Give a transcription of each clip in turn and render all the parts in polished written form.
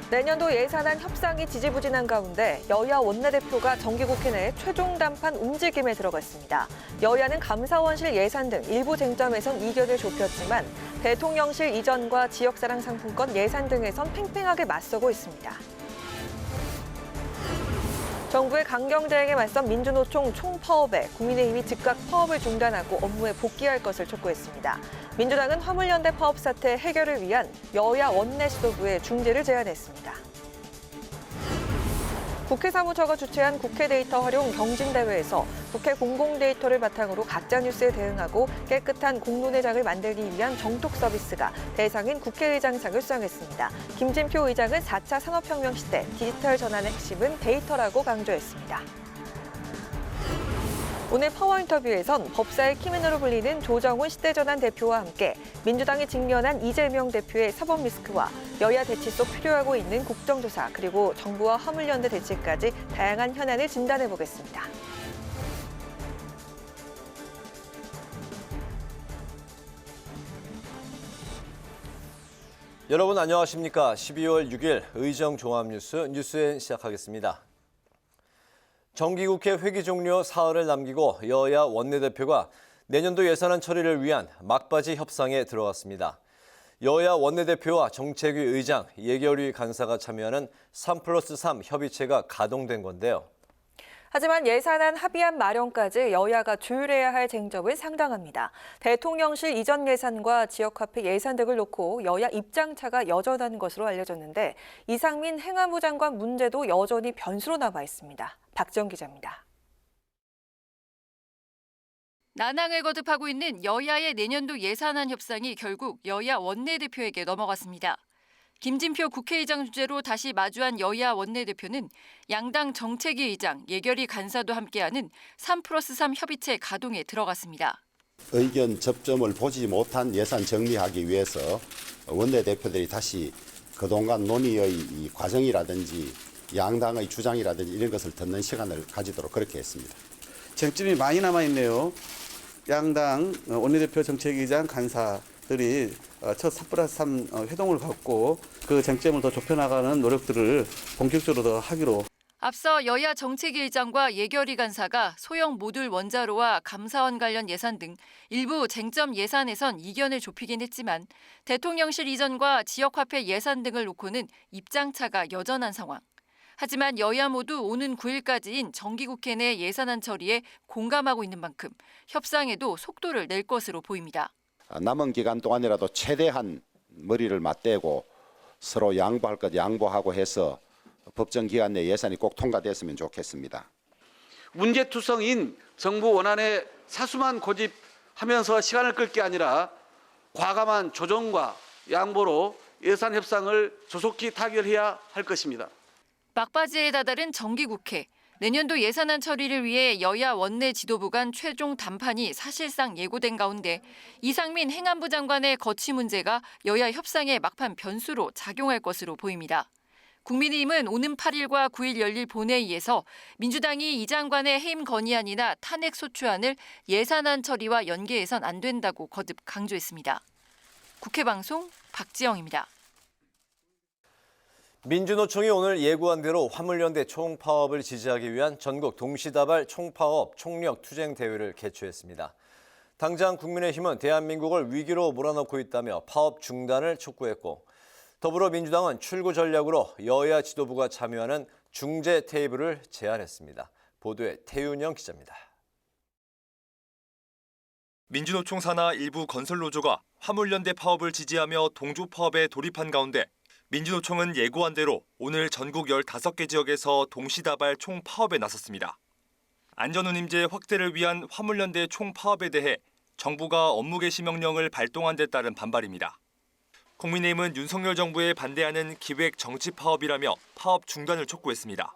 내년도 예산안 협상이 지지부진한 가운데 여야 원내대표가 정기국회 내 최종 담판 움직임에 들어갔습니다. 여야는 감사원실 예산 등 일부 쟁점에선 이견을 좁혔지만 대통령실 이전과 지역사랑 상품권 예산 등에선 팽팽하게 맞서고 있습니다. 정부의 강경 대응에 맞선 민주노총 총파업에 국민의힘이 즉각 파업을 중단하고 업무에 복귀할 것을 촉구했습니다. 민주당은 화물연대 파업 사태 해결을 위한 여야 원내 지도부의 중재를 제안했습니다. 국회 사무처가 주최한 국회 데이터 활용 경진대회에서 국회 공공데이터를 바탕으로 가짜뉴스에 대응하고 깨끗한 공론회장을 만들기 위한 정톡 서비스가 대상인 국회의장상을 수상했습니다. 김진표 의장은 4차 산업혁명 시대 디지털 전환의 핵심은 데이터라고 강조했습니다. 오늘 파워 인터뷰에선 법사의 키맨으로 불리는 조정훈 시대전환 대표와 함께 민주당이 직면한 이재명 대표의 사법 리스크와 여야 대치 속 필요하고 있는 국정조사 그리고 정부와 화물연대 대치까지 다양한 현안을 진단해보겠습니다. 여러분 안녕하십니까? 12월 6일 의정 종합뉴스 뉴스엔 시작하겠습니다. 정기국회 회기 종료 사흘을 남기고 여야 원내대표가 내년도 예산안 처리를 위한 막바지 협상에 들어갔습니다. 여야 원내대표와 정책위 의장, 예결위 간사가 참여하는 3+3 협의체가 가동된 건데요. 하지만 예산안 합의안 마련까지 여야가 조율해야 할 쟁점은 상당합니다. 대통령실 이전 예산과 지역화폐 예산 등을 놓고 여야 입장차가 여전한 것으로 알려졌는데 이상민 행안부 장관 문제도 여전히 변수로 남아 있습니다. 박지영 기자입니다. 난항을 거듭하고 있는 여야의 내년도 예산안 협상이 결국 여야 원내대표에게 넘어갔습니다. 김진표 국회의장 주재로 다시 마주한 여야 원내대표는 양당 정책위 의장, 예결위 간사도 함께하는 3+3 협의체 가동에 들어갔습니다. 의견 접점을 보지 못한 예산 정리하기 위해서 원내대표들이 다시 그동안 논의의 이 과정이라든지 양당의 주장이라든지 이런 것을 듣는 시간을 가지도록 그렇게 했습니다. 쟁점이 많이 남아있네요. 양당 원내대표 정책위의장 간사들이 첫 3+3 회동을 갖고 그 쟁점을 더 좁혀나가는 노력들을 본격적으로 더 하기로. 앞서 여야 정책위 의장과 예결위 간사가 소형 모듈 원자로와 감사원 관련 예산 등 일부 쟁점 예산에선 이견을 좁히긴 했지만 대통령실 이전과 지역화폐 예산 등을 놓고는 입장차가 여전한 상황. 하지만 여야 모두 오는 9일까지인 정기국회 내 예산안 처리에 공감하고 있는 만큼 협상에도 속도를 낼 것으로 보입니다. 남은 기간 동안이라도 최대한 머리를 맞대고 서로 양보할 것 양보하고 해서 법정 기간 내 예산이 꼭 통과됐으면 좋겠습니다. 문제투성인 정부 원안에 사수만 고집하면서 시간을 끌 게 아니라 과감한 조정과 양보로 예산 협상을 조속히 타결해야 할 것입니다. 막바지에 다다른 정기국회. 내년도 예산안 처리를 위해 여야 원내 지도부 간 최종 담판이 사실상 예고된 가운데 이상민 행안부 장관의 거취 문제가 여야 협상의 막판 변수로 작용할 것으로 보입니다. 국민의힘은 오는 8일과 9일 열릴 본회의에서 민주당이 이 장관의 해임 건의안이나 탄핵 소추안을 예산안 처리와 연계해선 안 된다고 거듭 강조했습니다. 국회방송 박지영입니다. 민주노총이 오늘 예고한 대로 화물연대 총파업을 지지하기 위한 전국 동시다발 총파업 총력 투쟁 대회를 개최했습니다. 당장 국민의힘은 대한민국을 위기로 몰아넣고 있다며 파업 중단을 촉구했고 더불어민주당은 출구 전략으로 여야 지도부가 참여하는 중재 테이블을 제안했습니다. 보도에 태윤영 기자입니다. 민주노총 산하 일부 건설노조가 화물연대 파업을 지지하며 동조 파업에 돌입한 가운데 민주노총은 예고한 대로 오늘 전국 15개 지역에서 동시다발 총파업에 나섰습니다. 안전운임제 확대를 위한 화물연대 총파업에 대해 정부가 업무 개시 명령을 발동한 데 따른 반발입니다. 국민의힘은 윤석열 정부에 반대하는 기획 정치 파업이라며 파업 중단을 촉구했습니다.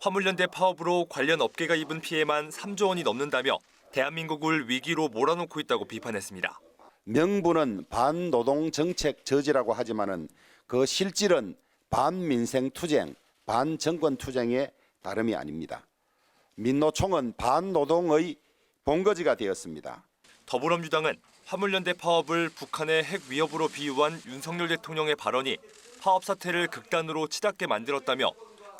화물연대 파업으로 관련 업계가 입은 피해만 3조 원이 넘는다며 대한민국을 위기로 몰아넣고 있다고 비판했습니다. 명분은 반노동 정책 저지라고 하지만은 그 실질은 반민생 투쟁, 반정권 투쟁의 다름이 아닙니다. 민노총은 반노동의 본거지가 되었습니다. 더불어민주당은 화물연대 파업을 북한의 핵 위협으로 비유한 윤석열 대통령의 발언이 파업 사태를 극단으로 치닫게 만들었다며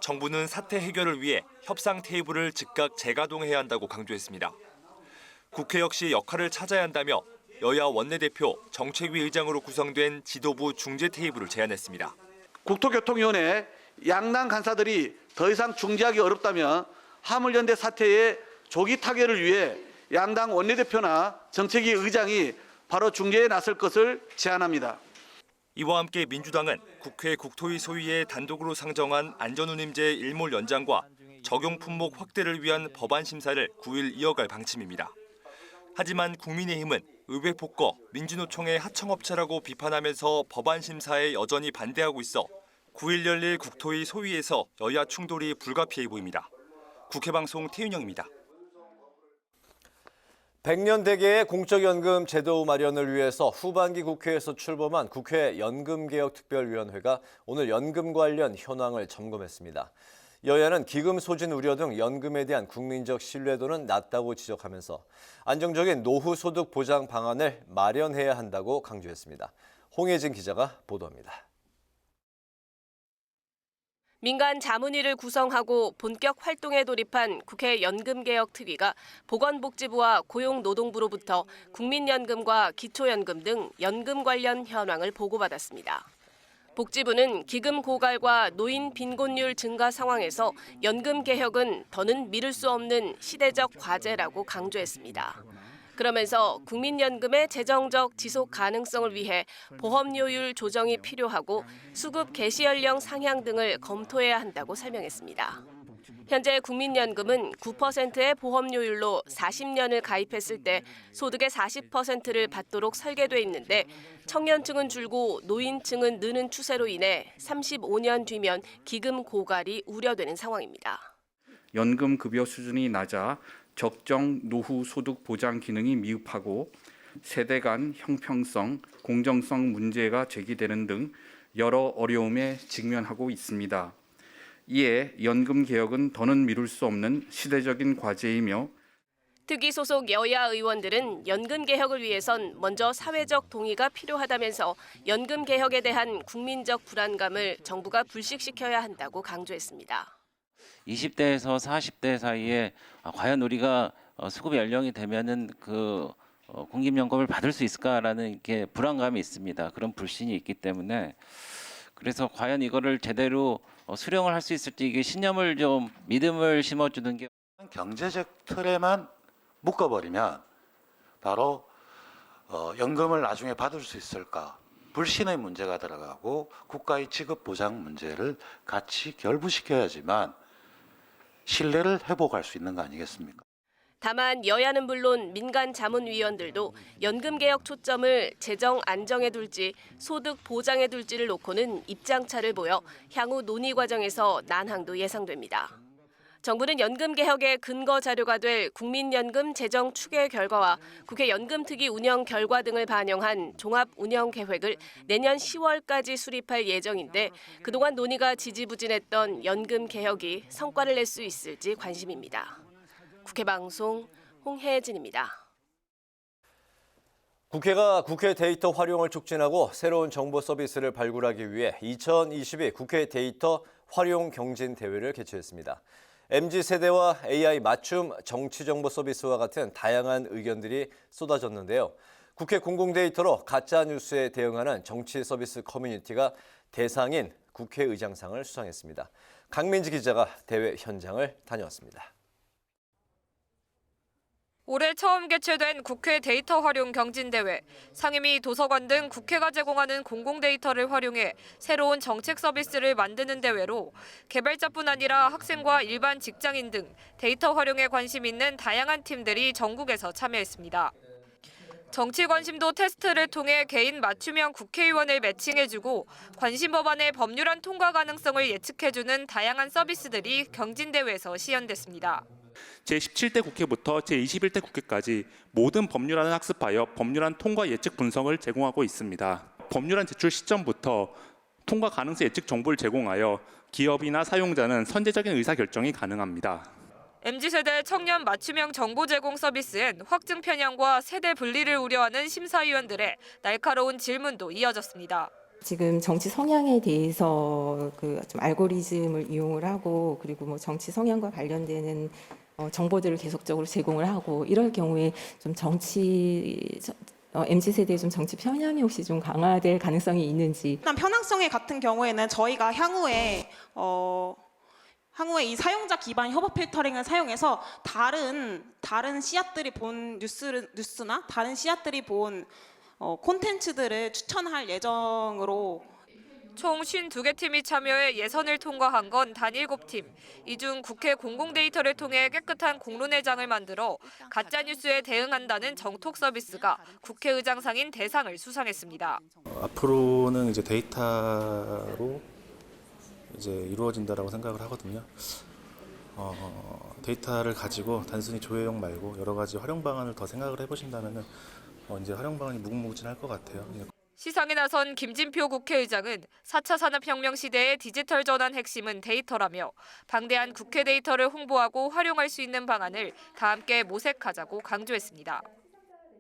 정부는 사태 해결을 위해 협상 테이블을 즉각 재가동해야 한다고 강조했습니다. 국회 역시 역할을 찾아야 한다며 여야 원내대표, 정책위 의장으로 구성된 지도부 중재 테이블을 제안했습니다. 국토교통위원회 양당 간사들이 더 이상 중재하기 어렵다면 화물연대 사태의 조기 타결을 위해 양당 원내대표나 정책위 의장이 바로 중재에 나설 것을 제안합니다. 이와 함께 민주당은 국회 국토위 소위에 단독으로 상정한 안전운임제 일몰 연장과 적용 품목 확대를 위한 법안 심사를 9일 이어갈 방침입니다. 하지만 국민의힘은 의회 폭거, 민주노총의 하청업체라고 비판하면서 법안 심사에 여전히 반대하고 있어 9일 열릴 국토위 소위에서 여야 충돌이 불가피해 보입니다. 국회방송 태윤영입니다. 100년 대계의 공적연금 제도 마련을 위해서 후반기 국회에서 출범한 국회 연금개혁특별위원회가 오늘 연금 관련 현황을 점검했습니다. 여야는 기금 소진 우려 등 연금에 대한 국민적 신뢰도는 낮다고 지적하면서 안정적인 노후 소득 보장 방안을 마련해야 한다고 강조했습니다. 홍혜진 기자가 보도합니다. 민간 자문위를 구성하고 본격 활동에 돌입한 국회 연금개혁특위가 보건복지부와 고용노동부로부터 국민연금과 기초연금 등 연금 관련 현황을 보고받았습니다. 복지부는 기금 고갈과 노인 빈곤율 증가 상황에서 연금 개혁은 더는 미룰 수 없는 시대적 과제라고 강조했습니다. 그러면서 국민연금의 재정적 지속 가능성을 위해 보험료율 조정이 필요하고 수급 개시 연령 상향 등을 검토해야 한다고 설명했습니다. 현재 국민연금은 9%의 보험료율로 40년을 가입했을 때 소득의 40%를 받도록 설계돼 있는데 청년층은 줄고 노인층은 느는 추세로 인해 35년 뒤면 기금 고갈이 우려되는 상황입니다. 연금 급여 수준이 낮아 적정 노후 소득 보장 기능이 미흡하고 세대 간 형평성, 공정성 문제가 제기되는 등 여러 어려움에 직면하고 있습니다. 이에 연금 개혁은 더는 미룰 수 없는 시대적인 과제이며 특위 소속 여야 의원들은 연금 개혁을 위해선 먼저 사회적 동의가 필요하다면서 연금 개혁에 대한 국민적 불안감을 정부가 불식시켜야 한다고 강조했습니다. 20대에서 40대 사이에 과연 우리가 수급 연령이 되면은 공직연금을 받을 수 있을까라는 이렇게 불안감이 있습니다. 그런 불신이 있기 때문에 그래서 과연 이거를 제대로 수령을 할 수 있을지 이게 신념을 좀 믿음을 심어주는 게 경제적 틀에만 묶어버리면 바로 연금을 나중에 받을 수 있을까 불신의 문제가 들어가고 국가의 지급 보장 문제를 같이 결부시켜야지만 신뢰를 회복할 수 있는 거 아니겠습니까? 다만 여야는 물론 민간 자문위원들도 연금 개혁 초점을 재정 안정에 둘지 소득 보장에 둘지를 놓고는 입장차를 보여 향후 논의 과정에서 난항도 예상됩니다. 정부는 연금 개혁의 근거 자료가 될 국민연금 재정 추계 결과와 국회 연금특위 운영 결과 등을 반영한 종합 운영 계획을 내년 10월까지 수립할 예정인데 그동안 논의가 지지부진했던 연금 개혁이 성과를 낼 수 있을지 관심입니다. 국회방송 홍혜진입니다. 국회가 국회 데이터 활용을 촉진하고 새로운 정보 서비스를 발굴하기 위해 2022 국회 데이터 활용 경진 대회를 개최했습니다. MZ세대와 AI 맞춤 정치정보 서비스와 같은 다양한 의견들이 쏟아졌는데요. 국회 공공데이터로 가짜뉴스에 대응하는 정치 서비스 커뮤니티가 대상인 국회의장상을 수상했습니다. 강민지 기자가 대회 현장을 다녀왔습니다. 올해 처음 개최된 국회 데이터 활용 경진대회. 상임위, 도서관 등 국회가 제공하는 공공데이터를 활용해 새로운 정책 서비스를 만드는 대회로 개발자뿐 아니라 학생과 일반 직장인 등 데이터 활용에 관심 있는 다양한 팀들이 전국에서 참여했습니다. 정치 관심도 테스트를 통해 개인 맞춤형 국회의원을 매칭해주고 관심 법안의 법률안 통과 가능성을 예측해주는 다양한 서비스들이 경진대회에서 시연됐습니다. 제17대 국회부터 제21대 국회까지 모든 법률안을 학습하여 법률안 통과 예측 분석을 제공하고 있습니다. 법률안 제출 시점부터 통과 가능성 예측 정보를 제공하여 기업이나 사용자는 선제적인 의사결정이 가능합니다. MZ세대 청년 맞춤형 정보 제공 서비스엔 확증 편향과 세대 분리를 우려하는 심사위원들의 날카로운 질문도 이어졌습니다. 지금 정치 성향에 대해서 그 좀 알고리즘을 이용을 하고 그리고 뭐 정치 성향과 관련되는 정보들을 계속적으로 제공을 하고 이럴 경우에 좀 MZ 세대의 좀 정치 편향이 혹시 좀 강화될 가능성이 있는지. 일단 편향성에 같은 경우에는 저희가 향후에 이 사용자 기반 협업 필터링을 사용해서 다른 씨앗들이 본 뉴스나 다른 씨앗들이 본 콘텐츠들을 추천할 예정으로. 총 52개 팀이 참여해 예선을 통과한 건 단 7팀. 이 중 국회 공공데이터를 통해 깨끗한 공론회장을 만들어 가짜뉴스에 대응한다는 정톡 서비스가 국회의장상인 대상을 수상했습니다. 앞으로는 이제 데이터로 이제 이루어진다라고 생각을 하거든요. 데이터를 가지고 단순히 조회용 말고 여러 가지 활용 방안을 더 생각을 해보신다면은 이제 활용 방안이 무궁무진할 것 같아요. 시상에 나선 김진표 국회의장은 4차 산업혁명 시대의 디지털 전환 핵심은 데이터라며 방대한 국회 데이터를 홍보하고 활용할 수 있는 방안을 다 함께 모색하자고 강조했습니다.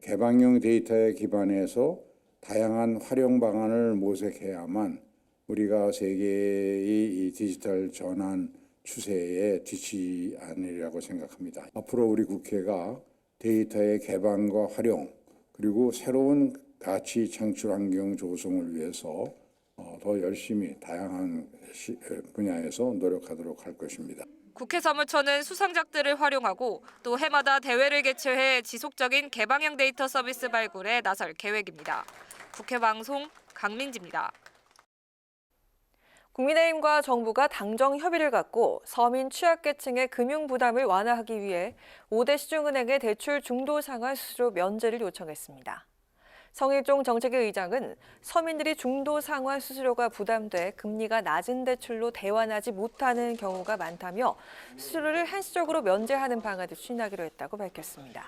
개방형 데이터에 기반해서 다양한 활용 방안을 모색해야만 우리가 세계의 이 디지털 전환 추세에 뒤치지 않으리라고 생각합니다. 앞으로 우리 국회가 데이터의 개방과 활용 그리고 새로운 가치 창출 환경 조성을 위해서 더 열심히 다양한 분야에서 노력하도록 할 것입니다. 국회 사무처는 수상작들을 활용하고 또 해마다 대회를 개최해 지속적인 개방형 데이터 서비스 발굴에 나설 계획입니다. 국회 방송 강민지입니다. 국민의힘과 정부가 당정 협의를 갖고 서민 취약계층의 금융 부담을 완화하기 위해 5대 시중은행의 대출 중도 상환 수수료 면제를 요청했습니다. 성일종 정책위 의장은 서민들이 중도 상환 수수료가 부담돼 금리가 낮은 대출로 대환하지 못하는 경우가 많다며 수수료를 한시적으로 면제하는 방안을 추진하기로 했다고 밝혔습니다.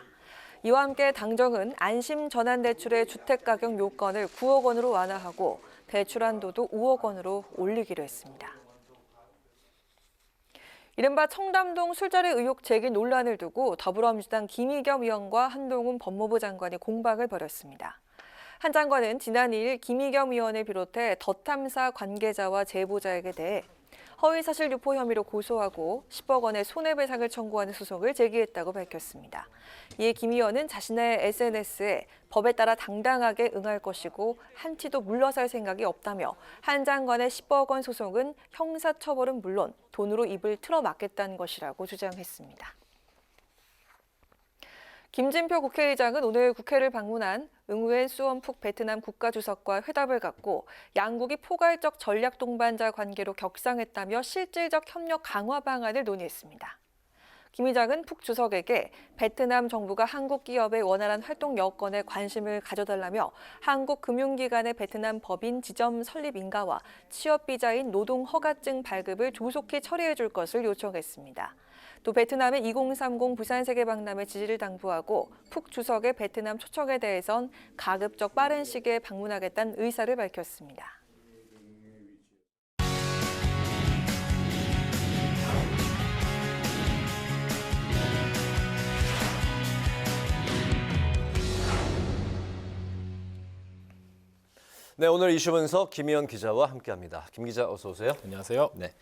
이와 함께 당정은 안심 전환 대출의 주택가격 요건을 9억 원으로 완화하고 대출 한도도 5억 원으로 올리기로 했습니다. 이른바 청담동 술자리 의혹 제기 논란을 두고 더불어민주당 김의겸 의원과 한동훈 법무부 장관이 공방을 벌였습니다. 한 장관은 지난 2일 김의겸 의원을 비롯해 더 탐사 관계자와 제보자에게 대해 허위사실 유포 혐의로 고소하고 10억 원의 손해배상을 청구하는 소송을 제기했다고 밝혔습니다. 이에 김 의원은 자신의 SNS에 법에 따라 당당하게 응할 것이고 한치도 물러설 생각이 없다며 한 장관의 10억 원 소송은 형사처벌은 물론 돈으로 입을 틀어막겠다는 것이라고 주장했습니다. 김진표 국회의장은 오늘 국회를 방문한 응우엔 수원푹 베트남 국가주석과 회담을 갖고 양국이 포괄적 전략 동반자 관계로 격상했다며 실질적 협력 강화 방안을 논의했습니다. 김 의장은 푹 주석에게 베트남 정부가 한국 기업의 원활한 활동 여건에 관심을 가져달라며 한국 금융기관의 베트남 법인 지점 설립 인가와 취업 비자인 노동 허가증 발급을 조속히 처리해 줄 것을 요청했습니다. 또 베트남의 2030 부산 세계박람회 지지를 당부하고 푹 주석의 베트남 초청에 대해선 가급적 빠른 시기에 방문하겠다는 의사를 밝혔습니다. 네, 오늘 이슈 분석 김희연 기자와 함께합니다. 김 기자 어서 오세요. 안녕하세요. 네.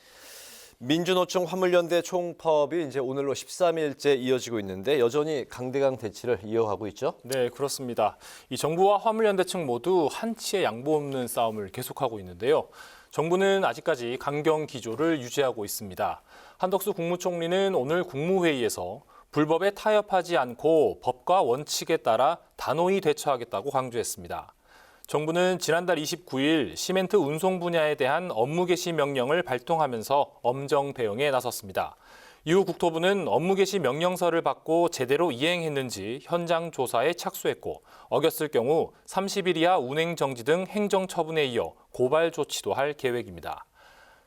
민주노총 화물연대 총파업이 이제 오늘로 13일째 이어지고 있는데 여전히 강대강 대치를 이어가고 있죠? 네, 그렇습니다. 이 정부와 화물연대 측 모두 한치의 양보 없는 싸움을 계속하고 있는데요. 정부는 아직까지 강경 기조를 유지하고 있습니다. 한덕수 국무총리는 오늘 국무회의에서 불법에 타협하지 않고 법과 원칙에 따라 단호히 대처하겠다고 강조했습니다. 정부는 지난달 29일 시멘트 운송 분야에 대한 업무 개시 명령을 발동하면서 엄정 대응에 나섰습니다. 이후 국토부는 업무 개시 명령서를 받고 제대로 이행했는지 현장 조사에 착수했고 어겼을 경우 30일 이하 운행 정지 등 행정 처분에 이어 고발 조치도 할 계획입니다.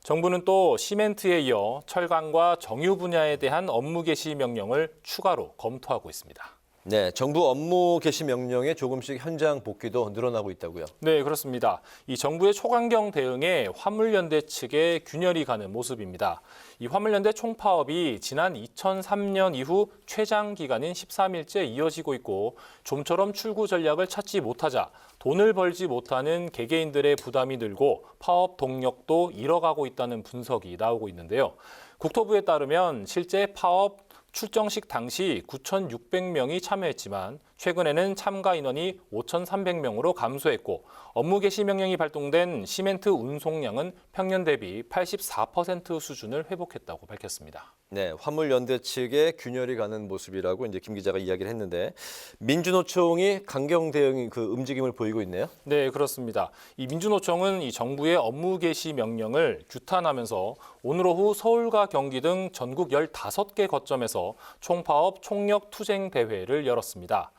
정부는 또 시멘트에 이어 철강과 정유 분야에 대한 업무 개시 명령을 추가로 검토하고 있습니다. 네, 정부 업무 개시 명령에 조금씩 현장 복귀도 늘어나고 있다고요. 네, 그렇습니다. 이 정부의 초강경 대응에 화물연대 측에 균열이 가는 모습입니다. 이 화물연대 총파업이 지난 2003년 이후 최장 기간인 13일째 이어지고 있고 좀처럼 출구 전략을 찾지 못하자 돈을 벌지 못하는 개개인들의 부담이 늘고 파업 동력도 잃어가고 있다는 분석이 나오고 있는데요. 국토부에 따르면 실제 파업 출정식 당시 9,600명이 참여했지만 최근에는 참가 인원이 5,300명으로 감소했고 업무 개시 명령이 발동된 시멘트 운송량은 평년 대비 84% 수준을 회복했다고 밝혔습니다. 네, 화물연대 측에 균열이 가는 모습이라고 이제 김 기자가 이야기를 했는데 민주노총이 강경 대응 움직임을 보이고 있네요. 네, 그렇습니다. 이 민주노총은 이 정부의 업무 개시 명령을 규탄하면서 오늘 오후 서울과 경기 등 전국 15개 거점에서 총파업 총력 투쟁 대회를 열었습니다.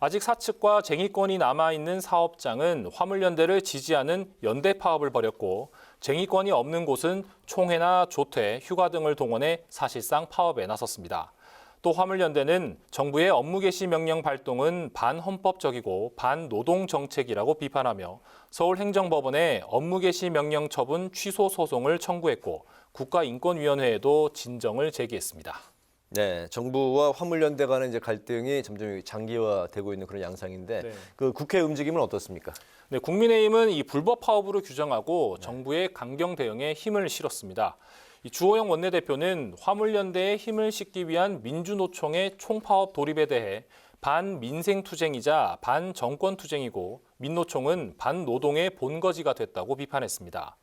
아직 사측과 쟁의권이 남아있는 사업장은 화물연대를 지지하는 연대 파업을 벌였고 쟁의권이 없는 곳은 총회나 조퇴, 휴가 등을 동원해 사실상 파업에 나섰습니다. 또 화물연대는 정부의 업무 개시 명령 발동은 반헌법적이고 반노동정책이라고 비판하며 서울행정법원에 업무 개시 명령 처분 취소 소송을 청구했고 국가인권위원회에도 진정을 제기했습니다. 네, 정부와 화물연대 간의 이제 갈등이 점점 장기화되고 있는 그런 양상인데 네. 그 국회 움직임은 어떻습니까? 네, 국민의힘은 이 불법 파업으로 규정하고 정부의 강경 대응에 힘을 실었습니다. 이 주호영 원내대표는 화물연대에 힘을 싣기 위한 민주노총의 총파업 돌입에 대해 반민생투쟁이자 반정권투쟁이고 민노총은 반노동의 본거지가 됐다고 비판했습니다.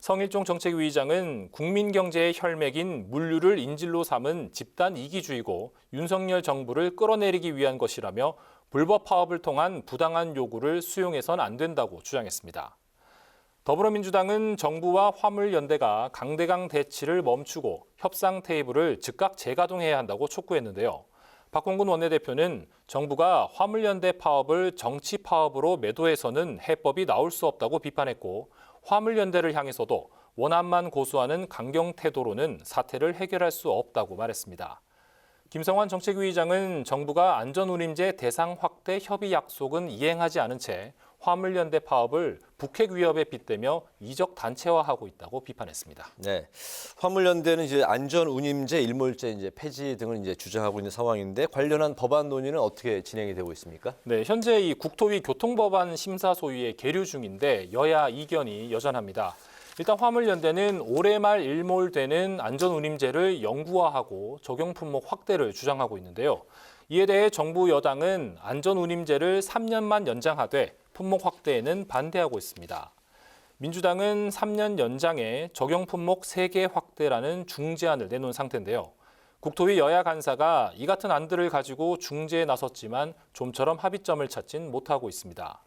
성일종 정책위의장은 국민 경제의 혈맥인 물류를 인질로 삼은 집단 이기주의고 윤석열 정부를 끌어내리기 위한 것이라며 불법 파업을 통한 부당한 요구를 수용해선 안 된다고 주장했습니다. 더불어민주당은 정부와 화물연대가 강대강 대치를 멈추고 협상 테이블을 즉각 재가동해야 한다고 촉구했는데요. 박홍근 원내대표는 정부가 화물연대 파업을 정치 파업으로 매도해서는 해법이 나올 수 없다고 비판했고 화물연대를 향해서도 원한만 고수하는 강경 태도로는 사태를 해결할 수 없다고 말했습니다. 김성환 정책위의장은 정부가 안전운임제 대상 확대 협의 약속은 이행하지 않은 채 화물연대 파업을 북핵 위협에 빗대며 이적 단체화하고 있다고 비판했습니다. 네, 화물연대는 이제 안전운임제, 일몰제 이제 폐지 등을 이제 주장하고 있는 상황인데 관련한 법안 논의는 어떻게 진행이 되고 있습니까? 네, 현재 이 국토위 교통법안 심사 소위에 계류 중인데 여야 이견이 여전합니다. 일단 화물연대는 올해 말 일몰되는 안전운임제를 영구화하고 적용 품목 확대를 주장하고 있는데요. 이에 대해 정부 여당은 안전운임제를 3년만 연장하되 품목 확대에는 반대하고 있습니다. 민주당은 3년 연장에 적용 품목 3개 확대라는 중재안을 내놓은 상태인데요. 국토위 여야 간사가 이 같은 안들을 가지고 중재에 나섰지만 좀처럼 합의점을 찾진 못하고 있습니다.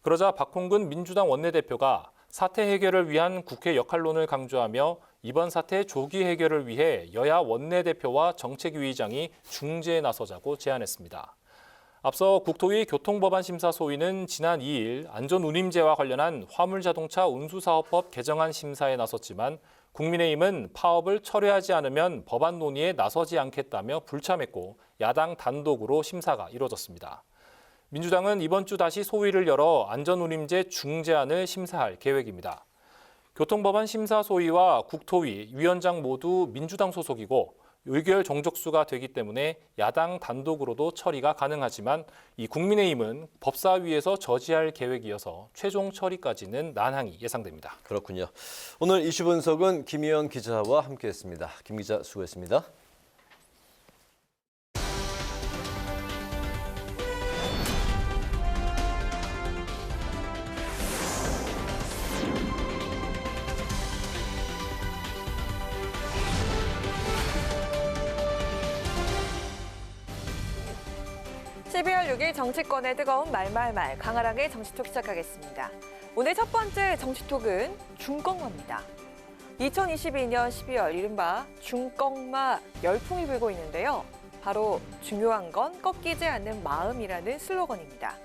그러자 박홍근 민주당 원내대표가 사태 해결을 위한 국회 역할론을 강조하며 이번 사태 조기 해결을 위해 여야 원내대표와 정책위의장이 중재에 나서자고 제안했습니다. 앞서 국토위 교통법안 심사 소위는 지난 2일 안전운임제와 관련한 화물자동차 운수사업법 개정안 심사에 나섰지만 국민의힘은 파업을 철회하지 않으면 법안 논의에 나서지 않겠다며 불참했고 야당 단독으로 심사가 이뤄졌습니다. 민주당은 이번 주 다시 소위를 열어 안전운임제 중재안을 심사할 계획입니다. 교통법안 심사 소위와 국토위, 위원장 모두 민주당 소속이고 의결 종족수가 되기 때문에 야당 단독으로도 처리가 가능하지만 이 국민의힘은 법사위에서 저지할 계획이어서 최종 처리까지는 난항이 예상됩니다. 그렇군요. 오늘 이슈 분석은 김희연 기자와 함께했습니다. 김 기자 수고했습니다. (12월 6일) 정치권의 뜨거운 말말말 강하랑의 정치톡 시작하겠습니다. 오늘 첫 번째 정치톡은 중꺾마입니다. 2022년 12월 이른바 중꺾마 열풍이 불고 있는데요. 바로 중요한 건 꺾이지 않는 마음이라는 슬로건입니다.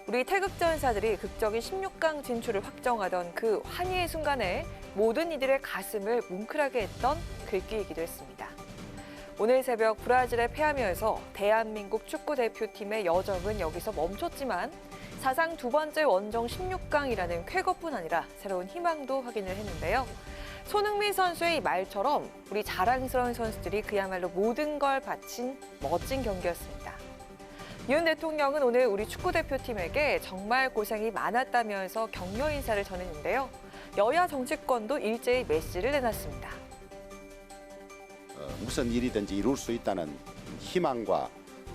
우리 태극전사들이 극적인 16강 진출을 확정하던 그 환희의 순간에 모든 이들의 가슴을 뭉클하게 했던 글귀이기도 했습니다. 오늘 새벽 브라질에 패하면서 대한민국 축구 대표팀의 여정은 여기서 멈췄지만 사상 두 번째 원정 16강이라는 쾌거뿐 아니라 새로운 희망도 확인을 했는데요. 손흥민 선수의 이 말처럼 우리 자랑스러운 선수들이 그야말로 모든 걸 바친 멋진 경기였습니다. 윤 대통령은 오늘 우리 축구대표팀에게 정말 고생이 많았다면서 격려 인사를 전했는데요. 여야 정치권도 일제히 메시를 내놨습니다. 무슨 일이든지 이룰 수 있다는 희망과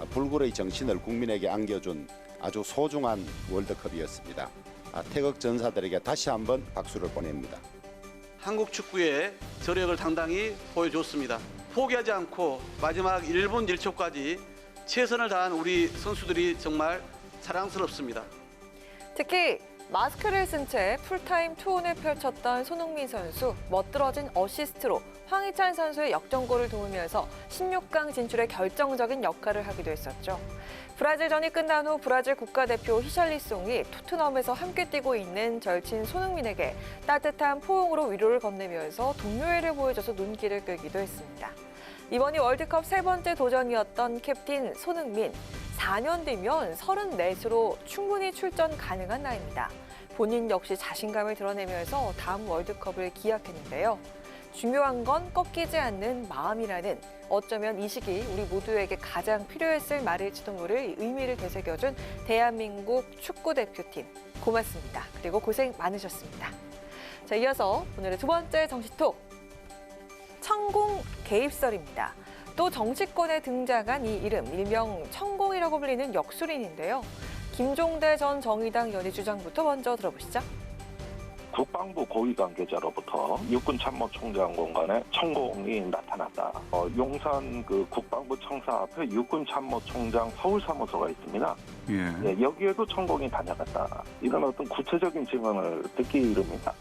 불굴의 정신을 국민에게 안겨준 아주 소중한 월드컵이었습니다. 태극 전사들에게 다시 한번 박수를 보냅니다. 한국 축구의 저력을 당당히 보여줬습니다. 포기하지 않고 마지막 1분 1초까지 최선을 다한 우리 선수들이 정말 자랑스럽습니다. 특히 마스크를 쓴 채 풀타임 투혼을 펼쳤던 손흥민 선수, 멋들어진 어시스트로 황희찬 선수의 역전골을 도우면서 16강 진출에 결정적인 역할을 하기도 했었죠. 브라질전이 끝난 후 브라질 국가대표 히샬리송이 토트넘에서 함께 뛰고 있는 절친 손흥민에게 따뜻한 포옹으로 위로를 건네면서 동료애를 보여줘서 눈길을 끌기도 했습니다. 이번이 월드컵 세 번째 도전이었던 캡틴 손흥민. 4년 뒤면 34세로 충분히 출전 가능한 나이입니다. 본인 역시 자신감을 드러내면서 다음 월드컵을 기약했는데요. 중요한 건 꺾이지 않는 마음이라는 어쩌면 이 시기 우리 모두에게 가장 필요했을 말일지도 모를 의미를 되새겨준 대한민국 축구대표팀. 고맙습니다. 그리고 고생 많으셨습니다. 자, 이어서 오늘의 두 번째 정치톡. 천공 개입설입니다. 또 정치권에 등장한 이 이름, 일명 천공이라고 불리는 역술인인데요. 김종대 전 정의당 의원의 주장부터 먼저 들어보시죠. 국방부 고위 관계자로부터 육군 참모총장 공간에 천공이 나타났다. 용산 국방부 청사 앞에 육군 참모총장 서울사무소가 있습니다. 예, 여기에도 천공이 다녀갔다. 이런 어떤 구체적인 증언을 듣기 이릅니다.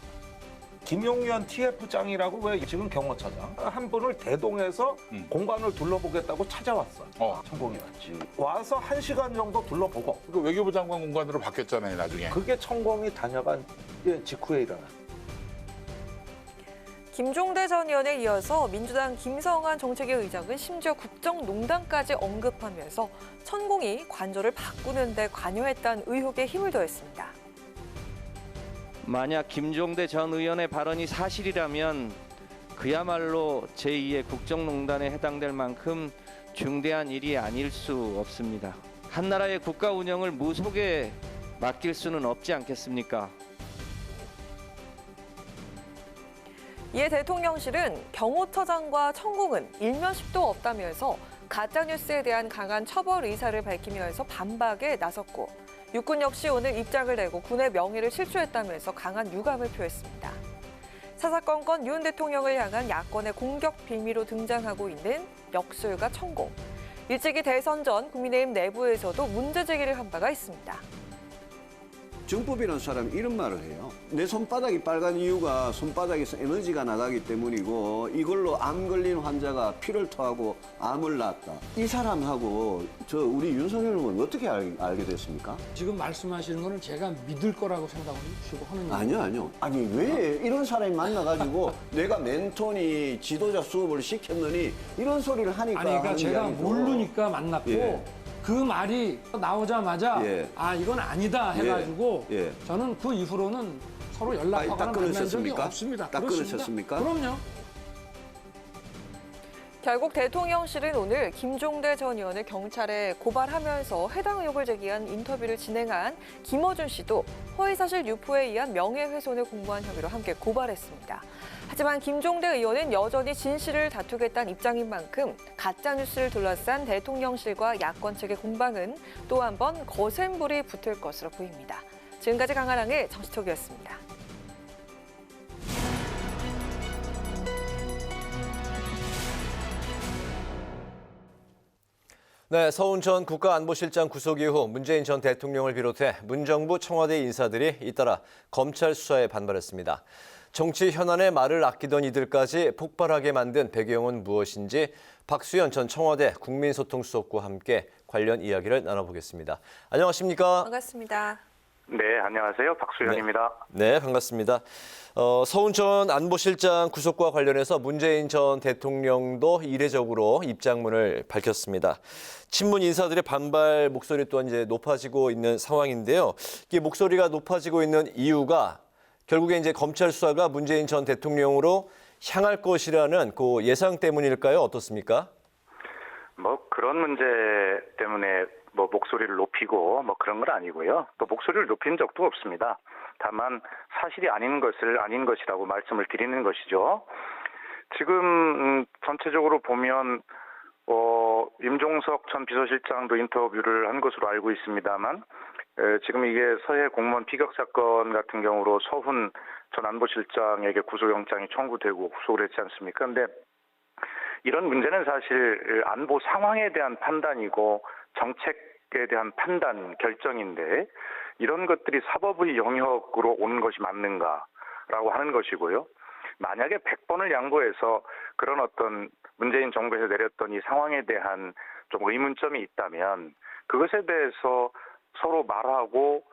김용현 TF장이라고 왜 지금 경호처장 한 분을 대동해서 공간을 둘러보겠다고 찾아왔어. 천공이 왔지. 와서 1시간 정도 둘러보고. 그 외교부 장관 공간으로 바뀌었잖아요, 나중에. 그게 천공이 다녀간 직후에 일어난. 김종대 전 의원에 이어서 민주당 김성환 정책위 의장은 심지어 국정농단까지 언급하면서 천공이 관저를 바꾸는 데 관여했다는 의혹에 힘을 더했습니다. 만약 김종대 전 의원의 발언이 사실이라면 그야말로 제2의 국정농단에 해당될 만큼 중대한 일이 아닐 수 없습니다. 한 나라의 국가 운영을 무속에 맡길 수는 없지 않겠습니까? 이에 대통령실은 경호처장과 천공은 일면식도 없다면서 가짜뉴스에 대한 강한 처벌 의사를 밝히면서 반박에 나섰고 육군 역시 오늘 입장을 내고 군의 명예를 실추했다면서 강한 유감을 표했습니다. 사사건건 윤 대통령을 향한 야권의 공격 빌미로 등장하고 있는 역술과 천공. 일찍이 대선 전 국민의힘 내부에서도 문제 제기를 한 바가 있습니다. 정법이라는 사람이 이런 말을 해요. 내 손바닥이 빨간 이유가 손바닥에서 에너지가 나가기 때문이고 이걸로 암 걸린 환자가 피를 토하고 암을 낳았다. 이 사람하고 우리 윤석열 의원 어떻게 알게 됐습니까? 지금 말씀하시는 거는 제가 믿을 거라고 생각하시고 하는 얘기예요? 아니요. 아니 왜 이런 사람이 만나가지고 내가 멘토니 지도자 수업을 시켰느니 이런 소리를 하니까. 아니 그러니까 제가 모르니까 만났고 예. 그 말이 나오자마자 이건 아니다 해가지고 저는 그 이후로는 서로 연락하거나 만난 적이 없습니다. 딱 끊으셨습니까? 그럼요. 결국 대통령실은 오늘 김종대 전 의원을 경찰에 고발하면서 해당 의혹을 제기한 인터뷰를 진행한 김어준 씨도 허위사실 유포에 의한 명예훼손을 공모한 혐의로 함께 고발했습니다. 하지만 김종대 의원은 여전히 진실을 다투겠다는 입장인 만큼 가짜뉴스를 둘러싼 대통령실과 야권 측의 공방은 또 한 번 거센 불이 붙을 것으로 보입니다. 지금까지 강하랑의 정치톡이었습니다. 네, 서훈 전 국가안보실장 구속 이후 문재인 전 대통령을 비롯해 문정부 청와대 인사들이 잇따라 검찰 수사에 반발했습니다. 정치 현안에 말을 아끼던 이들까지 폭발하게 만든 배경은 무엇인지 박수현 전 청와대 국민소통수석과 함께 관련 이야기를 나눠보겠습니다. 안녕하십니까? 반갑습니다. 네, 안녕하세요. 박수현입니다. 네, 반갑습니다. 서훈 전 안보실장 구속과 관련해서 문재인 전 대통령도 이례적으로 입장문을 밝혔습니다. 친문 인사들의 반발 목소리 또한 이제 높아지고 있는 상황인데요. 이게 목소리가 높아지고 있는 이유가 결국에 이제 검찰 수사가 문재인 전 대통령으로 향할 것이라는 그 예상 때문일까요? 어떻습니까? 뭐 그런 문제 때문에 뭐 목소리를 높이고 뭐 그런 건 아니고요. 또 목소리를 높인 적도 없습니다. 다만 사실이 아닌 것을 아닌 것이라고 말씀을 드리는 것이죠. 지금 전체적으로 보면 임종석 전 비서실장도 인터뷰를 한 것으로 알고 있습니다만 지금 이게 서해 공무원 피격 사건 같은 경우로 서훈 전 안보실장에게 구속영장이 청구되고 구속을 했지 않습니까? 그런데 이런 문제는 사실 안보 상황에 대한 판단이고 정책에 대한 판단, 결정인데 이런 것들이 사법의 영역으로 온 것이 맞는가라고 하는 것이고요. 만약에 100번을 양보해서 그런 어떤 문재인 정부에서 내렸던 이 상황에 대한 좀 의문점이 있다면 그것에 대해서 서로 말하고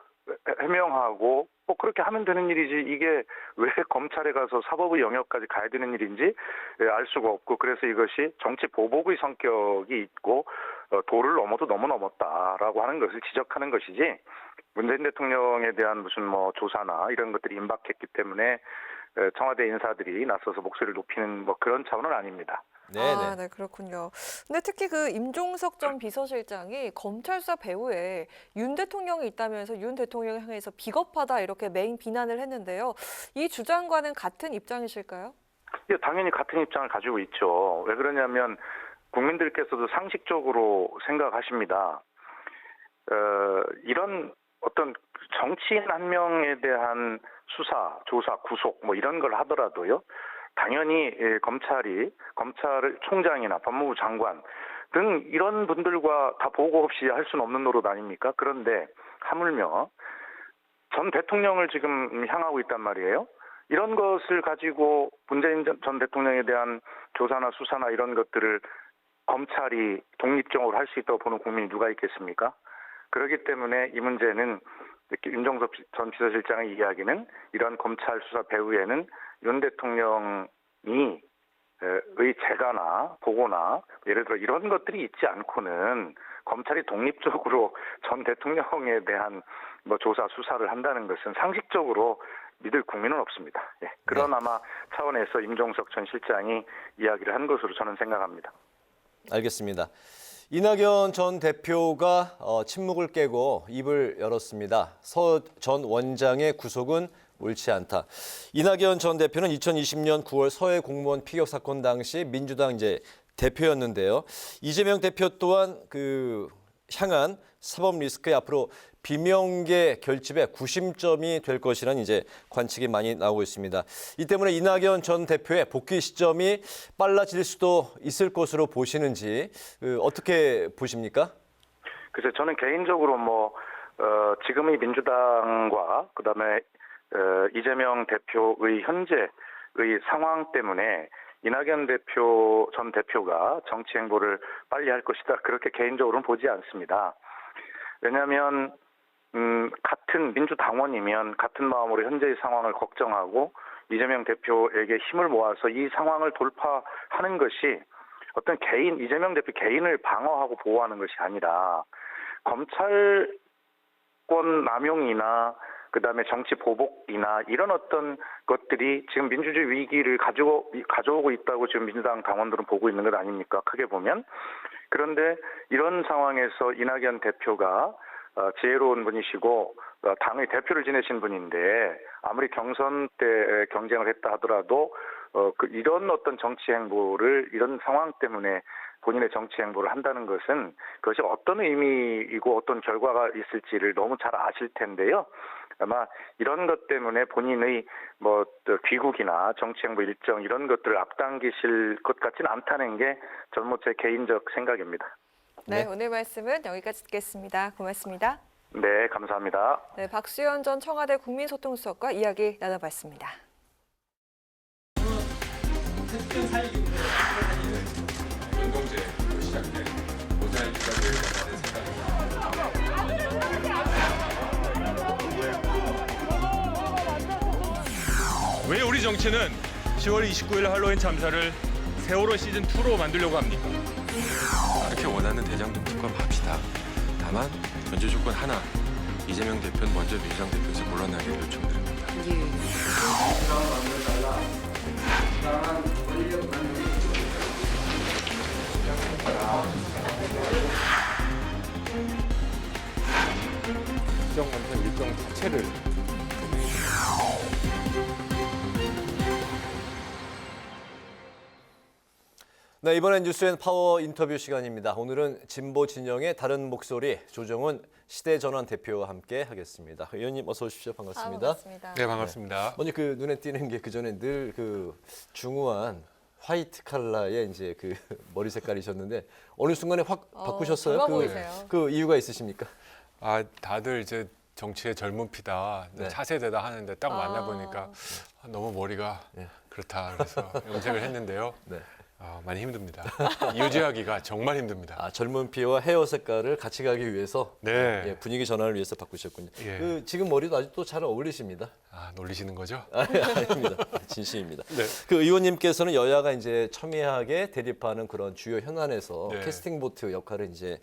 해명하고 뭐 그렇게 하면 되는 일이지 이게 왜 검찰에 가서 사법의 영역까지 가야 되는 일인지 알 수가 없고 그래서 이것이 정치 보복의 성격이 있고 도를 넘어도 너무 넘었다라고 하는 것을 지적하는 것이지 문재인 대통령에 대한 무슨 뭐 조사나 이런 것들이 임박했기 때문에 청와대 인사들이 나서서 목소리를 높이는 뭐 그런 차원은 아닙니다. 네, 그렇군요. 근데 특히 그 임종석 전 비서실장이 검찰 수사 배후에 윤 대통령이 있다면서 윤 대통령을 향해서 비겁하다 이렇게 맹 비난을 했는데요. 이 주장과는 같은 입장이실까요? 예, 당연히 같은 입장을 가지고 있죠. 왜 그러냐면 국민들께서도 상식적으로 생각하십니다. 이런 어떤 정치인 한 명에 대한 수사, 조사, 구속 뭐 이런 걸 하더라도요. 당연히 검찰 총장이나 법무부 장관 등 이런 분들과 다 보고 없이 할 수는 없는 노릇 아닙니까? 그런데 하물며 전 대통령을 지금 향하고 있단 말이에요. 이런 것을 가지고 문재인 전 대통령에 대한 조사나 수사나 이런 것들을 검찰이 독립적으로 할 수 있다고 보는 국민이 누가 있겠습니까? 그렇기 때문에 이 문제는 임종석 전 비서실장의 이야기는 이런 검찰 수사 배후에는 윤 대통령이 의 재가나 보고나 예를 들어 이런 것들이 있지 않고는 검찰이 독립적으로 전 대통령에 대한 뭐 조사 수사를 한다는 것은 상식적으로 믿을 국민은 없습니다. 예, 그런 아마 차원에서 임종석 전 실장이 이야기를 한 것으로 저는 생각합니다. 알겠습니다. 이낙연 전 대표가 침묵을 깨고 입을 열었습니다. 서 전 원장의 구속은 옳지 않다. 이낙연 전 대표는 2020년 9월 서해 공무원 피격 사건 당시 민주당 대표였는데요. 이재명 대표 또한 향한 사법 리스크에 앞으로 비명계 결집의 구심점이 될 것이라는 관측이 많이 나오고 있습니다. 이 때문에 이낙연 전 대표의 복귀 시점이 빨라질 수도 있을 것으로 보시는지 어떻게 보십니까? 글쎄 저는 개인적으로 지금의 민주당과 그다음에 이재명 대표의 현재의 상황 때문에 이낙연 전 대표가 정치 행보를 빨리 할 것이다. 그렇게 개인적으로는 보지 않습니다. 왜냐하면 같은 민주당원이면 같은 마음으로 현재의 상황을 걱정하고 이재명 대표에게 힘을 모아서 이 상황을 돌파하는 것이 어떤 이재명 대표 개인을 방어하고 보호하는 것이 아니라 검찰권 남용이나 그다음에 정치 보복이나 이런 어떤 것들이 지금 민주주의 위기를 가져오고 있다고 지금 민주당 당원들은 보고 있는 것 아닙니까? 크게 보면. 그런데 이런 상황에서 이낙연 대표가 지혜로운 분이시고 당의 대표를 지내신 분인데 아무리 경선 때 경쟁을 했다 하더라도 이런 어떤 정치 행보를 이런 상황 때문에 본인의 정치 행보를 한다는 것은 그것이 어떤 의미이고 어떤 결과가 있을지를 너무 잘 아실 텐데요. 아마 이런 것 때문에 본인의 귀국이나 정치 행보 일정 이런 것들을 앞당기실 것 같지는 않다는 게 저는 제 개인적 생각입니다. 네, 오늘 말씀은 여기까지 듣겠습니다. 고맙습니다. 네, 감사합니다. 네, 박수현 전 청와대 국민소통수석과 이야기 나눠봤습니다. 연동제로 시작된 모자이크가 될 거라는 생각입니다. 정치는 10월 29일 할로윈 참사를 세월호 시즌2로 만들려고 합니까? 그렇게 원하는 대장 정치권 합시다. 다만 전제 조건 하나, 이재명 대표는 먼저 민주당 대표에서 물러나기를 요청드립니다. 국정감사 일정 자체를 네, 이번엔 뉴스앤 파워 인터뷰 시간입니다. 오늘은 진보 진영의 다른 목소리 조정훈 시대전환 대표와 함께 하겠습니다. 의원님 어서 오십시오. 반갑습니다. 반갑습니다. 네, 반갑습니다. 먼저 그 눈에 띄는 게 그 전에 늘 그 중후한 화이트 칼라의 이제 그 머리 색깔이셨는데 어느 순간에 확 바꾸셨어요? 젊어 보이세요. 그 이유가 있으십니까? 아, 다들 이제 정치의 젊은 피다, 네. 차세대다 하는데 딱 만나보니까 너무 머리가 그렇다. 그래서 염색을 했는데요. 네. 많이 힘듭니다. 유지하기가 정말 힘듭니다. 아, 젊은 피와 헤어 색깔을 같이 가기 위해서 네. 예, 분위기 전환을 위해서 바꾸셨군요. 예. 그 지금 머리도 아직도 잘 어울리십니다. 아, 놀리시는 거죠? 아닙니다. 진심입니다. 네. 그 의원님께서는 여야가 이제 첨예하게 대립하는 그런 주요 현안에서 네. 캐스팅 보트 역할을 이제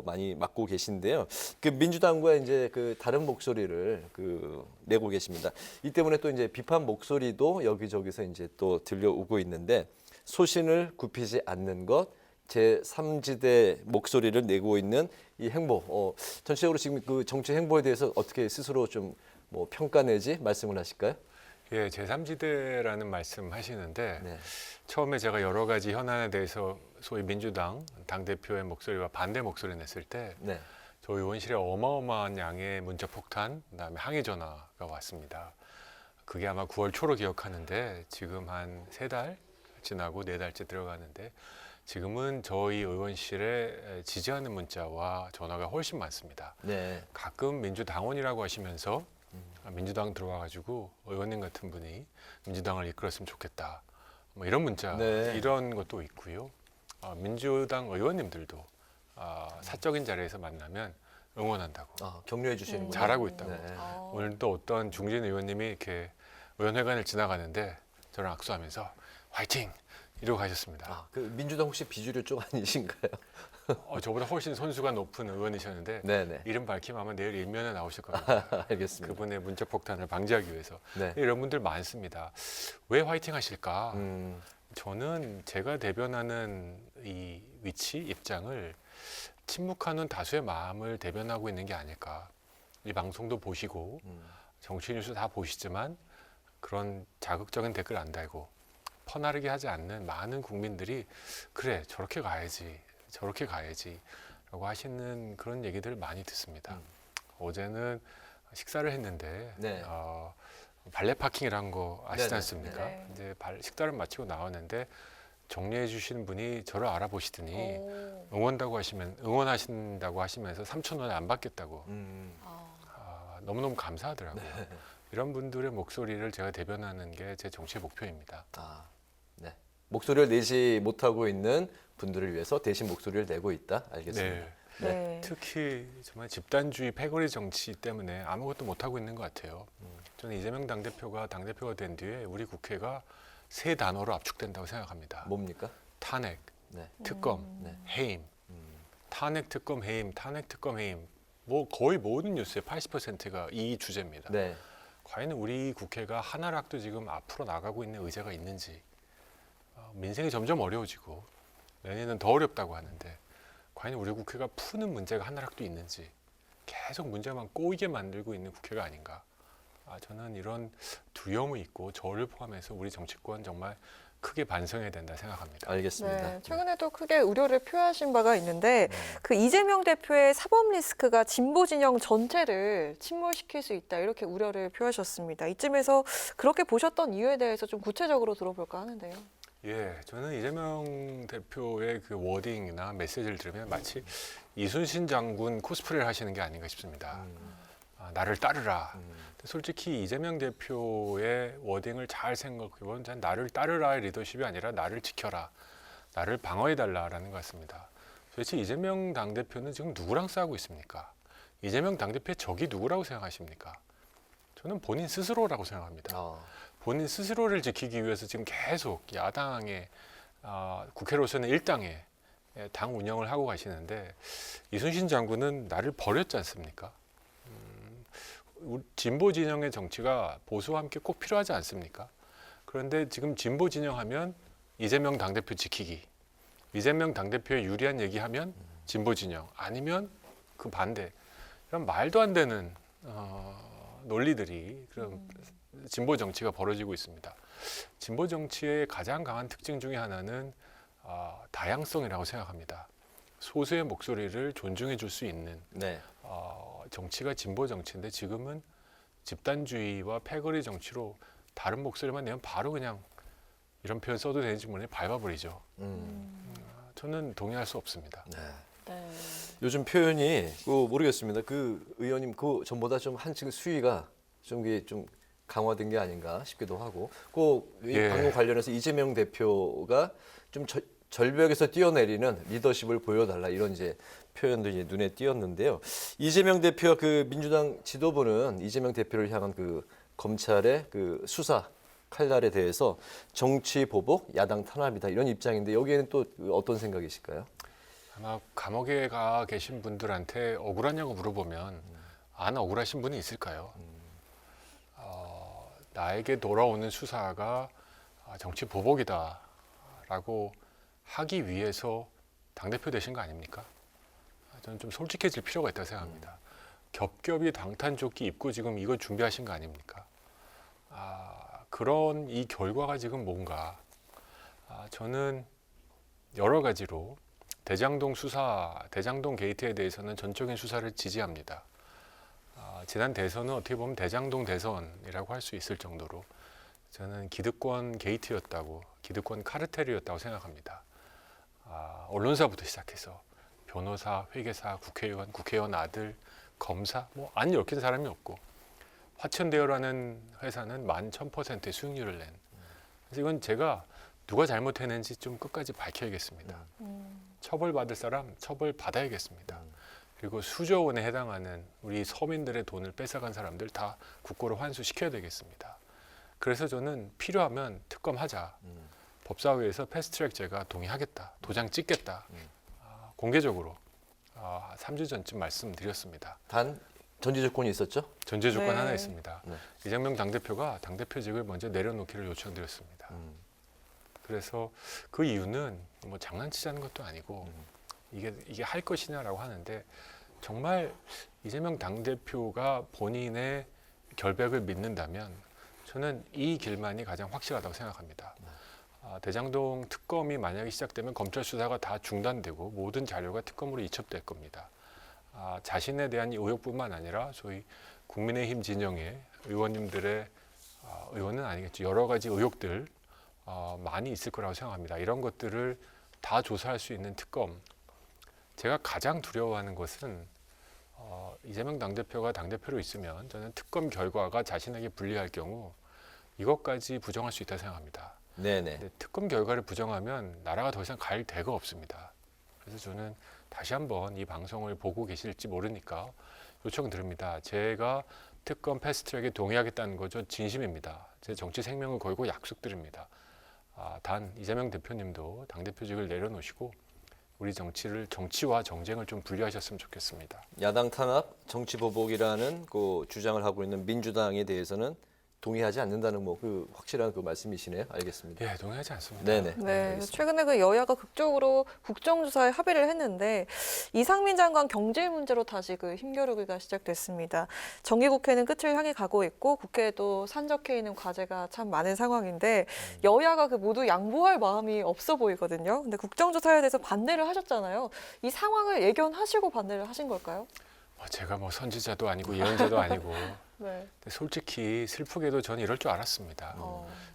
많이 맡고 계신데요. 그 민주당과 이제 그 다른 목소리를 내고 계십니다. 이 때문에 또 이제 비판 목소리도 여기저기서 이제 또 들려오고 있는데 소신을 굽히지 않는 것, 제3지대 목소리를 내고 있는 이 행보. 전체적으로 지금 그 정치 행보에 대해서 어떻게 스스로 좀 평가 내지 말씀을 하실까요? 예, 제3지대라는 말씀 하시는데 네. 처음에 제가 여러 가지 현안에 대해서 소위 민주당 당대표의 목소리와 반대 목소리 냈을 때 네. 저희 의원실에 어마어마한 양의 문자 폭탄, 그다음에 항의 전화가 왔습니다. 그게 아마 9월 초로 기억하는데 지금 한 3달 지나고 4달째 들어가는데 지금은 저희 의원실에 지지하는 문자와 전화가 훨씬 많습니다. 네. 가끔 민주당원이라고 하시면서 민주당 들어와가지고 의원님 같은 분이 민주당을 이끌었으면 좋겠다. 뭐 이런 문자, 네. 이런 것도 있고요. 민주당 의원님들도 사적인 자리에서 만나면 응원한다고. 격려해 주시는군요. 잘하고 있다고. 네. 오늘도 어떤 중진 의원님이 이렇게 의원회관을 지나가는데 저랑 악수하면서 화이팅! 이러고 가셨습니다. 그 민주당 혹시 비주류 쪽 아니신가요? 저보다 훨씬 선수가 높은 의원이셨는데 네네. 이름 밝히면 아마 내일 일면에 나오실 겁니다. 알겠습니다. 그분의 문자 폭탄을 방지하기 위해서. 네. 이런 분들 많습니다. 왜 화이팅 하실까? 저는 제가 대변하는 이 위치, 입장을 침묵하는 다수의 마음을 대변하고 있는 게 아닐까. 이 방송도 보시고 정치 뉴스 다 보시지만 그런 자극적인 댓글 안 달고 퍼나르게 하지 않는 많은 국민들이 그래 저렇게 가야지 저렇게 가야지 라고 하시는 그런 얘기들을 많이 듣습니다. 어제는 식사를 했는데 네. 발레 파킹이라는 거 아시지 네네. 않습니까? 네. 이제 식사를 마치고 나왔는데 정리해 주신 분이 저를 알아보시더니 응원하신다고 하시면서 3,000원에 안 받겠다고 너무너무 감사하더라고요. 네. 이런 분들의 목소리를 제가 대변하는 게 제 정치의 목표입니다. 네. 목소리를 내지 못하고 있는 분들을 위해서 대신 목소리를 내고 있다. 알겠습니다. 네. 특히 정말 집단주의 패거리 정치 때문에 아무것도 못하고 있는 것 같아요. 저는 이재명 당대표가 된 뒤에 우리 국회가 3단어로 압축된다고 생각합니다. 뭡니까? 탄핵, 네. 특검, 해임. 탄핵, 특검, 해임, 탄핵, 특검, 해임. 뭐 거의 모든 뉴스의 80%가 이 주제입니다. 네. 과연 우리 국회가 하나라도 지금 앞으로 나가고 있는 의제가 있는지. 민생이 점점 어려워지고 내년은 더 어렵다고 하는데 과연 우리 국회가 푸는 문제가 하나라도 있는지 계속 문제만 꼬이게 만들고 있는 국회가 아닌가. 저는 이런 두려움이 있고 저를 포함해서 우리 정치권 정말 크게 반성해야 된다 생각합니다. 알겠습니다. 네, 최근에도 크게 우려를 표하신 바가 있는데 그 이재명 대표의 사법 리스크가 진보 진영 전체를 침몰시킬 수 있다 이렇게 우려를 표하셨습니다. 이쯤에서 그렇게 보셨던 이유에 대해서 좀 구체적으로 들어볼까 하는데요. 예, 저는 이재명 대표의 그 워딩이나 메시지를 들으면 마치 이순신 장군 코스프레를 하시는 게 아닌가 싶습니다. 나를 따르라. 솔직히 이재명 대표의 워딩을 잘 생각해보면 나를 따르라의 리더십이 아니라 나를 지켜라, 나를 방어해달라라는 것 같습니다. 도대체 이재명 당대표는 지금 누구랑 싸우고 있습니까? 이재명 당대표의 적이 누구라고 생각하십니까? 저는 본인 스스로라고 생각합니다. 본인 스스로를 지키기 위해서 지금 계속 야당의 국회로서는 일당의 당 운영을 하고 가시는데 이순신 장군은 나를 버렸지 않습니까? 진보 진영의 정치가 보수와 함께 꼭 필요하지 않습니까? 그런데 지금 진보 진영하면 이재명 당대표 지키기, 이재명 당대표에 유리한 얘기하면 진보 진영, 아니면 그 반대, 이런 말도 안 되는 논리들이 그런 진보 정치가 벌어지고 있습니다. 진보 정치의 가장 강한 특징 중에 하나는 다양성이라고 생각합니다. 소수의 목소리를 존중해 줄 수 있는 정치가 진보 정치인데 지금은 집단주의와 패거리 정치로 다른 목소리만 내면 바로 그냥 이런 표현 써도 되는지 모르겠는데 밟아버리죠. 저는 동의할 수 없습니다. 네. 요즘 표현이 모르겠습니다. 그 의원님 그 전보다 좀 한층 수위가 좀 강화된 게 아닌가 싶기도 하고, 이 방송 관련해서 이재명 대표가 좀 절벽에서 뛰어내리는 리더십을 보여달라 이런 이제 표현도 이제 눈에 띄었는데요. 이재명 대표와 그 민주당 지도부는 이재명 대표를 향한 그 검찰의 그 수사 칼날에 대해서 정치 보복, 야당 탄압이다 이런 입장인데 여기에는 또 어떤 생각이실까요? 아마 감옥에 가 계신 분들한테 억울하냐고 물어보면 안 억울하신 분이 있을까요? 나에게 돌아오는 수사가 정치 보복이다라고 하기 위해서 당대표 되신 거 아닙니까? 저는 좀 솔직해질 필요가 있다고 생각합니다. 겹겹이 방탄조끼 입고 지금 이거 준비하신 거 아닙니까? 그런 이 결과가 지금 뭔가 저는 여러 가지로 대장동 게이트에 대해서는 전적인 수사를 지지합니다. 지난 대선은 어떻게 보면 대장동 대선이라고 할 수 있을 정도로 저는 기득권 게이트였다고, 기득권 카르텔이었다고 생각합니다. 언론사부터 시작해서 변호사, 회계사, 국회의원 아들, 검사, 안 엮인 사람이 없고 화천대유라는 회사는 11,000%의 수익률을 낸. 그래서 이건 제가 누가 잘못했는지 좀 끝까지 밝혀야겠습니다. 처벌받을 사람 처벌받아야겠습니다. 그리고 수조 원에 해당하는 우리 서민들의 돈을 뺏어간 사람들 다 국고로 환수시켜야 되겠습니다. 그래서 저는 필요하면 특검하자. 법사위에서 패스트트랙 동의하겠다. 도장 찍겠다. 공개적으로 3주 전쯤 말씀드렸습니다. 단 전제 조건이 있었죠? 전제 조건 하나 있습니다. 이재명 당대표가 당대표직을 먼저 내려놓기를 요청드렸습니다. 그래서 그 이유는 뭐 장난치자는 것도 아니고 이게 할 것이냐라고 하는데 정말 이재명 당대표가 본인의 결백을 믿는다면 저는 이 길만이 가장 확실하다고 생각합니다. 대장동 특검이 만약에 시작되면 검찰 수사가 다 중단되고 모든 자료가 특검으로 이첩될 겁니다. 자신에 대한 의혹뿐만 아니라 소위 국민의힘 진영의 의원님들의 의원은 아니겠죠. 여러 가지 의혹들 많이 있을 거라고 생각합니다. 이런 것들을 다 조사할 수 있는 특검. 제가 가장 두려워하는 것은 이재명 당대표가 당대표로 있으면 저는 특검 결과가 자신에게 불리할 경우 이것까지 부정할 수 있다고 생각합니다. 근데 특검 결과를 부정하면 나라가 더 이상 갈 데가 없습니다. 그래서 저는 다시 한번 이 방송을 보고 계실지 모르니까 요청드립니다. 제가 특검 패스트트랙에 동의하겠다는 거죠. 진심입니다. 제 정치 생명을 걸고 약속드립니다. 단 이재명 대표님도 당대표직을 내려놓으시고 우리 정치와 정쟁을 좀 분리하셨으면 좋겠습니다. 야당 탄압, 정치 보복이라는 그 주장을 하고 있는 민주당에 대해서는 동의하지 않는다는 그 확실한 그 말씀이시네요. 알겠습니다. 예, 동의하지 않습니다. 네, 최근에 그 여야가 극적으로 국정조사에 합의를 했는데 이상민 장관 경질 문제로 다시 그 힘겨루기가 시작됐습니다. 정기국회는 끝을 향해 가고 있고 국회에도 산적해 있는 과제가 참 많은 상황인데 여야가 그 모두 양보할 마음이 없어 보이거든요. 근데 국정조사에 대해서 반대를 하셨잖아요. 이 상황을 예견하시고 반대를 하신 걸까요? 제가 뭐 선지자도 아니고 예언자도 아니고 근데 솔직히 슬프게도 저는 이럴 줄 알았습니다.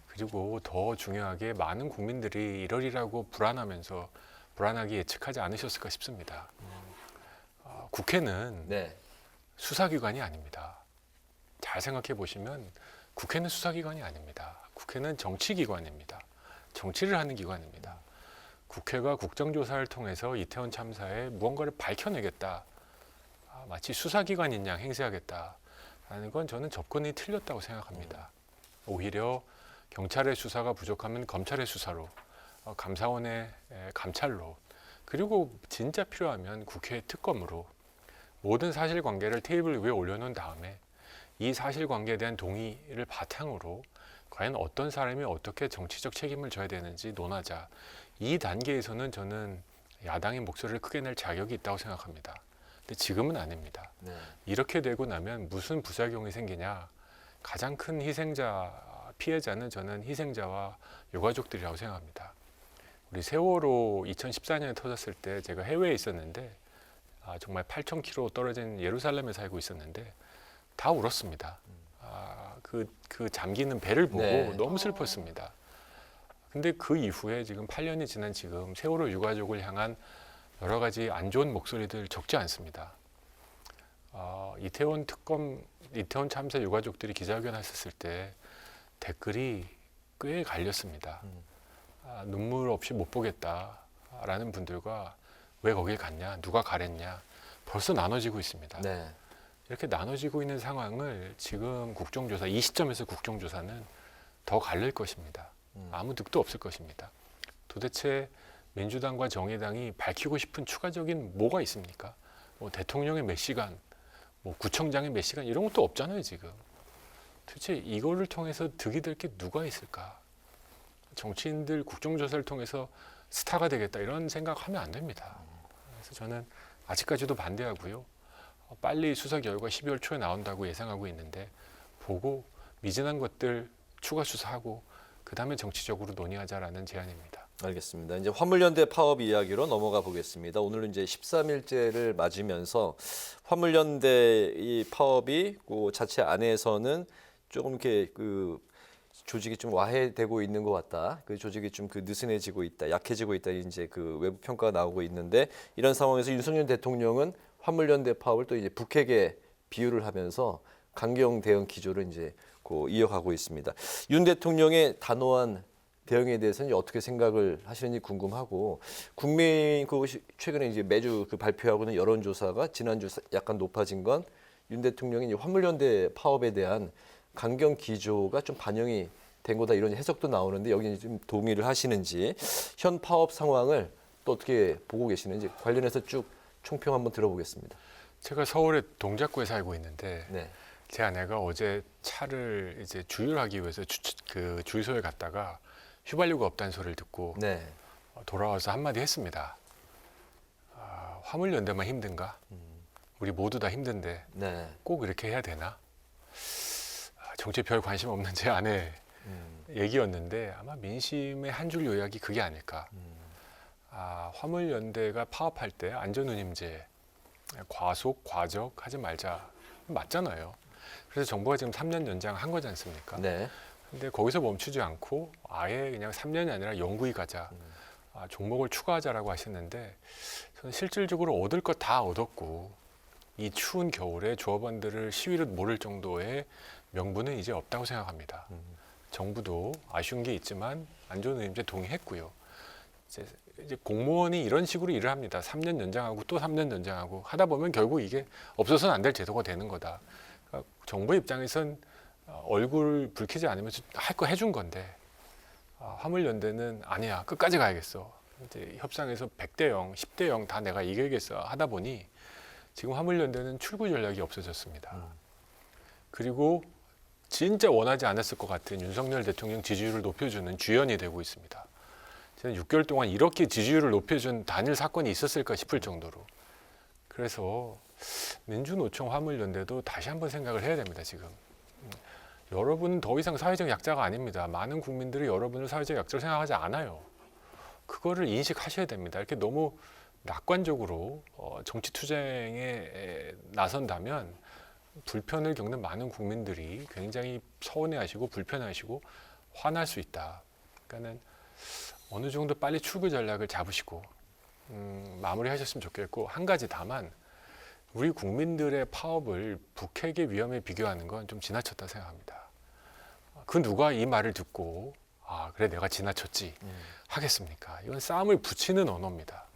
그리고 더 중요하게 많은 국민들이 이러리라고 불안하게 예측하지 않으셨을까 싶습니다. 국회는 수사기관이 아닙니다. 잘 생각해 보시면 국회는 수사기관이 아닙니다. 국회는 정치기관입니다. 정치를 하는 기관입니다. 국회가 국정조사를 통해서 이태원 참사에 무언가를 밝혀내겠다. 마치 수사기관인 양 행세하겠다라는 건 저는 접근이 틀렸다고 생각합니다. 오히려 경찰의 수사가 부족하면 검찰의 수사로, 감사원의 감찰로, 그리고 진짜 필요하면 국회의 특검으로 모든 사실관계를 테이블 위에 올려놓은 다음에 이 사실관계에 대한 동의를 바탕으로 과연 어떤 사람이 어떻게 정치적 책임을 져야 되는지 논하자. 이 단계에서는 저는 야당의 목소리를 크게 낼 자격이 있다고 생각합니다. 근데 지금은 아닙니다. 네. 이렇게 되고 나면 무슨 부작용이 생기냐. 가장 큰 피해자는 저는 희생자와 유가족들이라고 생각합니다. 우리 세월호 2014년에 터졌을 때 제가 해외에 있었는데 정말 8,000km 떨어진 예루살렘에 살고 있었는데 다 울었습니다. 그 잠기는 배를 보고 네. 너무 슬펐습니다. 근데 그 이후에 지금 8년이 지난 지금 세월호 유가족을 향한 여러 가지 안 좋은 목소리들 적지 않습니다. 이태원 참사 유가족들이 기자회견 했었을 때 댓글이 꽤 갈렸습니다. 눈물 없이 못 보겠다라는 분들과 왜 거길 갔냐, 누가 가랬냐, 벌써 나눠지고 있습니다. 네. 이렇게 나눠지고 있는 상황을 지금 국정조사, 이 시점에서 국정조사는 더 갈릴 것입니다. 아무 득도 없을 것입니다. 도대체 민주당과 정의당이 밝히고 싶은 추가적인 뭐가 있습니까? 뭐 대통령의 몇 시간, 뭐 구청장의 몇 시간 이런 것도 없잖아요, 지금. 도대체 이거를 통해서 득이 될 게 누가 있을까? 정치인들 국정조사를 통해서 스타가 되겠다 이런 생각하면 안 됩니다. 그래서 저는 아직까지도 반대하고요. 빨리 수사 결과 12월 초에 나온다고 예상하고 있는데 보고 미진한 것들 추가 수사하고 그다음에 정치적으로 논의하자라는 제안입니다. 알겠습니다. 이제 화물연대 파업 이야기로 넘어가 보겠습니다. 오늘은 이제 13일째를 맞으면서 화물연대 이 파업이 그 자체 안에서는 조금 이렇게 그 조직이 좀 와해되고 있는 것 같다. 그 조직이 좀 그 느슨해지고 있다, 약해지고 있다. 이제 그 외부 평가가 나오고 있는데 이런 상황에서 윤석열 대통령은 화물연대 파업을 또 이제 북핵에 비유를 하면서 강경 대응 기조를 이제 이어가고 있습니다. 윤 대통령의 단호한 대응에 대해서는 어떻게 생각을 하시는지 궁금하고 국민 최근에 이제 매주 발표하고는 여론조사가 지난주 약간 높아진 건 윤 대통령이 이제 화물연대 파업에 대한 강경 기조가 좀 반영이 된 거다 이런 해석도 나오는데 여기 좀 동의를 하시는지 현 파업 상황을 또 어떻게 보고 계시는지 관련해서 쭉 총평 한번 들어보겠습니다. 제가 서울의 동작구에 살고 있는데 네. 제 아내가 어제 차를 이제 주유하기 위해서 그 주유소에 갔다가 휘발유가 없다는 소리를 듣고 네. 돌아와서 한마디 했습니다. 화물연대만 힘든가? 우리 모두 다 힘든데 네. 꼭 이렇게 해야 되나? 정치에 별 관심 없는 제 아내 얘기였는데 아마 민심의 한 줄 요약이 그게 아닐까. 화물연대가 파업할 때 안전운임제, 과속, 과적 하지 말자. 맞잖아요. 그래서 정부가 지금 3년 연장한 거지 않습니까? 네. 근데 거기서 멈추지 않고 아예 그냥 3년이 아니라 영구히 가자. 종목을 추가하자라고 하셨는데 저는 실질적으로 얻을 것 다 얻었고 이 추운 겨울에 조합원들을 시위를 몰을 정도의 명분은 이제 없다고 생각합니다. 정부도 아쉬운 게 있지만 안전운임제 동의했고요. 이제 공무원이 이런 식으로 일을 합니다. 3년 연장하고 또 3년 연장하고 하다 보면 결국 이게 없어서는 안 될 제도가 되는 거다. 그러니까 정부 입장에선 얼굴 붉히지 않으면 할 거 해준 건데 화물연대는 아니야 끝까지 가야겠어. 이제 협상에서 100대 0, 10대 0 다 내가 이겨야겠어 하다 보니 지금 화물연대는 출구 전략이 없어졌습니다. 그리고 진짜 원하지 않았을 것 같은 윤석열 대통령 지지율을 높여주는 주연이 되고 있습니다. 저는 6개월 동안 이렇게 지지율을 높여준 단일 사건이 있었을까 싶을 정도로. 그래서 민주노총 화물연대도 다시 한번 생각을 해야 됩니다. 지금. 여러분은 더 이상 사회적 약자가 아닙니다. 많은 국민들이 여러분을 사회적 약자로 생각하지 않아요. 그거를 인식하셔야 됩니다. 이렇게 너무 낙관적으로 정치 투쟁에 나선다면 불편을 겪는 많은 국민들이 굉장히 서운해하시고 불편해하시고 화날 수 있다. 그러니까는 어느 정도 빨리 출구 전략을 잡으시고 마무리하셨으면 좋겠고 한 가지 다만 우리 국민들의 파업을 북핵의 위험에 비교하는 건 좀 지나쳤다 생각합니다. 그 누가 이 말을 듣고 그래 내가 지나쳤지 하겠습니까? 이건 싸움을 붙이는 언어입니다.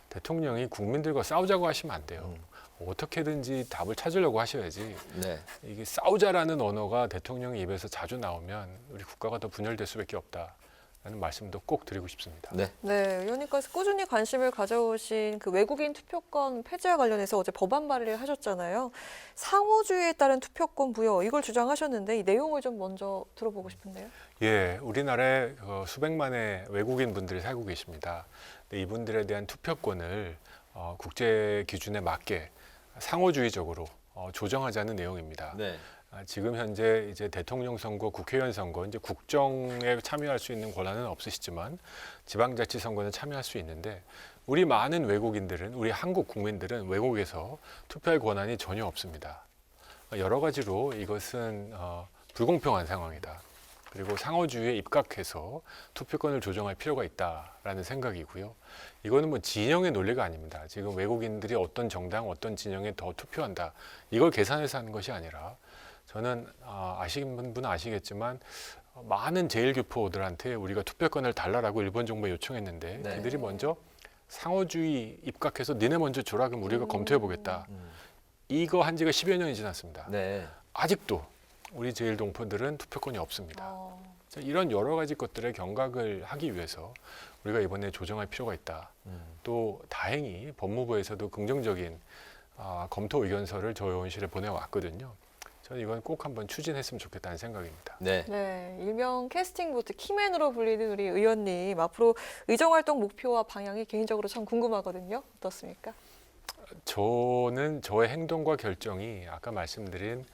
대통령이 국민들과 싸우자고 하시면 안 돼요. 어떻게든지 답을 찾으려고 하셔야지. 네. 이게 싸우자라는 언어가 대통령의 입에서 자주 나오면 우리 국가가 더 분열될 수밖에 없다라는 말씀도 꼭 드리고 싶습니다. 네. 네, 의원님께서 꾸준히 관심을 가져오신 그 외국인 투표권 폐지와 관련해서 어제 법안 발의를 하셨잖아요. 상호주의에 따른 투표권 부여 이걸 주장하셨는데 이 내용을 좀 먼저 들어보고 싶은데요. 예, 우리나라에 수백만의 외국인 분들이 살고 계십니다. 근데 이분들에 대한 투표권을 국제 기준에 맞게 상호주의적으로 조정하자는 내용입니다. 네. 지금 현재 이제 대통령 선거, 국회의원 선거, 이제 국정에 참여할 수 있는 권한은 없으시지만 지방자치 선거는 참여할 수 있는데 우리 많은 외국인들은, 우리 한국 국민들은 외국에서 투표할 권한이 전혀 없습니다. 여러 가지로 이것은 불공평한 상황이다. 그리고 상호주의에 입각해서 투표권을 조정할 필요가 있다라는 생각이고요. 이거는 뭐 진영의 논리가 아닙니다. 지금 외국인들이 어떤 정당, 어떤 진영에 더 투표한다. 이걸 계산해서 하는 것이 아니라 저는 아시는 분은 아시겠지만 많은 제1교포들한테 우리가 투표권을 달라라고 일본 정부에 요청했는데 네. 그들이 먼저 상호주의 입각해서 니네 먼저 줘라 그럼 우리가 검토해보겠다. 이거 한 지가 10여 년이 지났습니다. 네. 아직도 우리 제1동포들은 투표권이 없습니다. 자, 이런 여러 가지 것들의 경각을 하기 위해서 우리가 이번에 조정할 필요가 있다. 또 다행히 법무부에서도 긍정적인 검토 의견서를 저희 의원실에 보내왔거든요. 저는 이건 꼭 한번 추진했으면 좋겠다는 생각입니다. 네. 네, 일명 캐스팅 보트 키맨으로 불리는 우리 의원님 앞으로 의정활동 목표와 방향이 개인적으로 참 궁금하거든요. 어떻습니까? 저는 저의 행동과 결정이 아까 말씀드린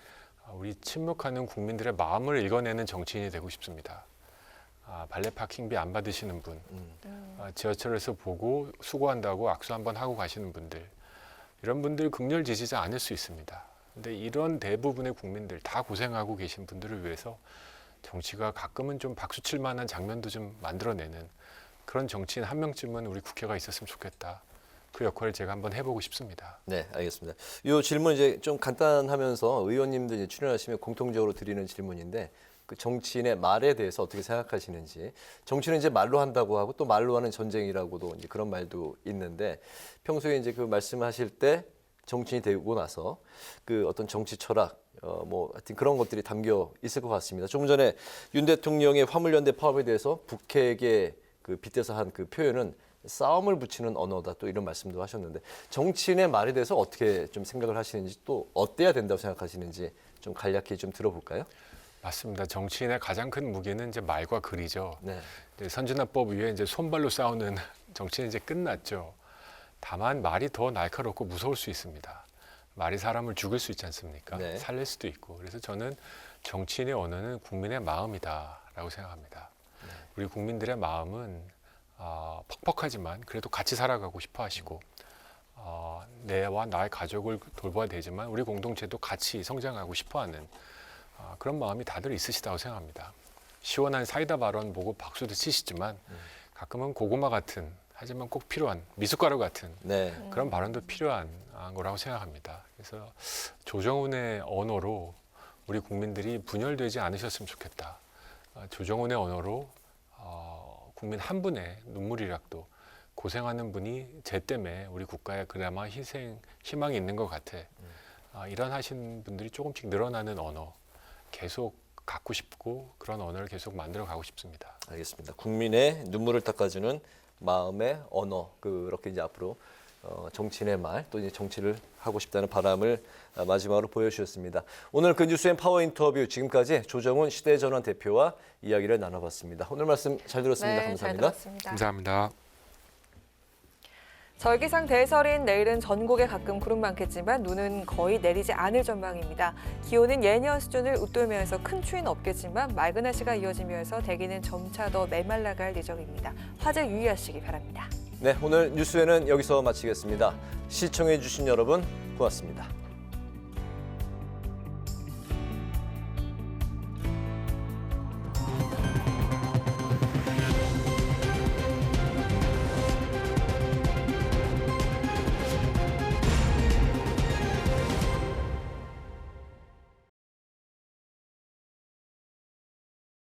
우리 침묵하는 국민들의 마음을 읽어내는 정치인이 되고 싶습니다. 발레 파킹비 안 받으시는 분, 지하철에서 보고 수고한다고 악수 한번 하고 가시는 분들, 이런 분들 극렬 지지자 아닐 수 있습니다. 근데 이런 대부분의 국민들 다 고생하고 계신 분들을 위해서 정치가 가끔은 좀 박수 칠 만한 장면도 좀 만들어내는 그런 정치인 한 명쯤은 우리 국회가 있었으면 좋겠다. 그 역할을 제가 한번 해보고 싶습니다. 네, 알겠습니다. 이 질문 이제 좀 간단하면서 의원님들 이제 출연하시면 공통적으로 드리는 질문인데 그 정치인의 말에 대해서 어떻게 생각하시는지. 정치는 이제 말로 한다고 하고 또 말로 하는 전쟁이라고도 이제 그런 말도 있는데 평소에 이제 그 말씀하실 때 정치인이 되고 나서 그 어떤 정치 철학 뭐 하여튼 그런 것들이 담겨 있을 것 같습니다. 조금 전에 윤 대통령의 화물연대 파업에 대해서 북핵에 그 빗대서 한 그 표현은 싸움을 붙이는 언어다 또 이런 말씀도 하셨는데 정치인의 말에 대해서 어떻게 좀 생각을 하시는지 또 어때야 된다고 생각하시는지 좀 간략히 좀 들어볼까요? 맞습니다. 정치인의 가장 큰 무기는 이제 말과 글이죠. 네. 이제 선진화법 위에 이제 손발로 싸우는 정치는 이제 끝났죠. 다만 말이 더 날카롭고 무서울 수 있습니다. 말이 사람을 죽일 수 있지 않습니까? 네. 살릴 수도 있고. 그래서 저는 정치인의 언어는 국민의 마음이다라고 생각합니다. 네. 우리 국민들의 마음은 퍽퍽하지만 그래도 같이 살아가고 싶어 하시고 내와 나의 가족을 돌봐야 되지만 우리 공동체도 같이 성장하고 싶어 하는 그런 마음이 다들 있으시다고 생각합니다. 시원한 사이다 발언 보고 박수도 치시지만 가끔은 고구마 같은 하지만 꼭 필요한 미숫가루 같은 네. 그런 발언도 필요한 거라고 생각합니다. 그래서 조정훈의 언어로 우리 국민들이 분열되지 않으셨으면 좋겠다. 조정훈의 언어로 국민 한 분의 눈물이라도 고생하는 분이 제 때문에 우리 국가에 그나마 희망이 있는 것 같아. 이런 하신 분들이 조금씩 늘어나는 언어 계속 갖고 싶고 그런 언어를 계속 만들어 가고 싶습니다. 알겠습니다. 국민의 눈물을 닦아주는 마음의 언어 그렇게 이제 앞으로 정치인의 말 또 이제 정치를 하고 싶다는 바람을 마지막으로 보여주셨습니다. 오늘 그 뉴스엔 파워 인터뷰 지금까지 조정훈 시대전환 대표와 이야기를 나눠봤습니다. 오늘 말씀 잘 들었습니다. 네, 감사합니다. 잘 들었습니다. 감사합니다. 절기상 대설인 내일은 전국에 가끔 구름 많겠지만 눈은 거의 내리지 않을 전망입니다. 기온은 예년 수준을 웃돌면서 큰 추위는 없겠지만 맑은 날씨가 이어지면서 대기는 점차 더 메말라갈 예정입니다. 화재 유의하시기 바랍니다. 네, 오늘 뉴스에는 여기서 마치겠습니다. 시청해 주신 여러분 고맙습니다.